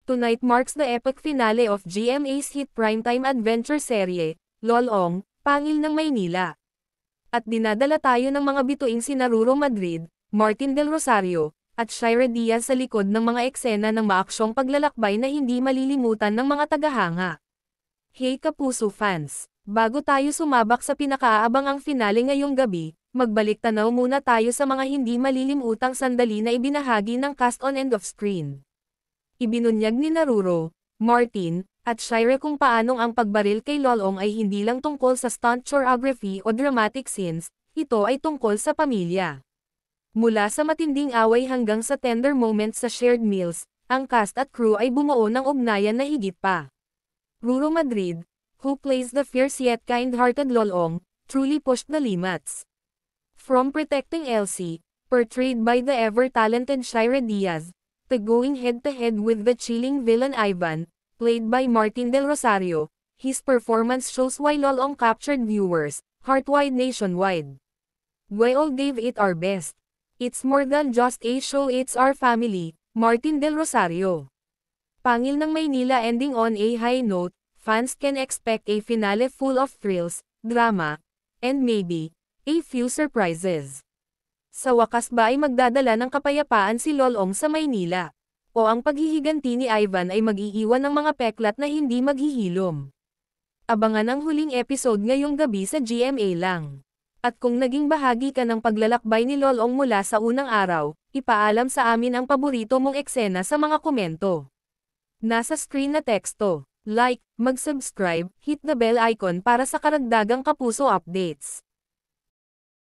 Tonight marks the epic finale of GMA's hit primetime adventure serye, Lolong, Pangil ng Maynila. At dinadala tayo ng mga bituing sina Ruro Madrid, Martin Del Rosario, at Shira Diaz sa likod ng mga eksena ng maaksyong paglalakbay na hindi malilimutan ng mga tagahanga. Hey Kapuso fans! Bago tayo sumabak sa pinakaaabangang finale ngayong gabi, magbalik tanaw muna tayo sa mga hindi malilimutang sandali na ibinahagi ng cast on and off screen. Ibinunyag ni Ruro, Martin, at Shira kung paanong ang pagbaril kay Lolong ay hindi lang tungkol sa stunt choreography o dramatic scenes, ito ay tungkol sa pamilya. Mula sa matinding away hanggang sa tender moments sa shared meals, ang cast at crew ay bumuo ng ugnayan na higit pa. Ruro Madrid, who plays the fierce yet kind-hearted Lolong, truly pushed the limits. From protecting Elsie, portrayed by the ever-talented Shira Diaz, to going head-to-head with the chilling villain Ivan, played by Martin Del Rosario, his performance shows why Lolong captured viewers, heart-wide nationwide. We all gave it our best. It's more than just a show, it's our family, Martin Del Rosario. Pangil ng Maynila ending on a high note, fans can expect a finale full of thrills, drama, and maybe, a few surprises. Sa wakas ba ay magdadala ng kapayapaan si Lolong sa Maynila? O ang paghihiganti ni Ivan ay mag-iiwan ng mga peklat na hindi maghihilom? Abangan ang huling episode ngayong gabi sa GMA lang. At kung naging bahagi ka ng paglalakbay ni Lolong mula sa unang araw, ipaalam sa amin ang paborito mong eksena sa mga komento. Nasa screen na teksto. Like, mag-subscribe, hit the bell icon para sa karagdagang Kapuso updates.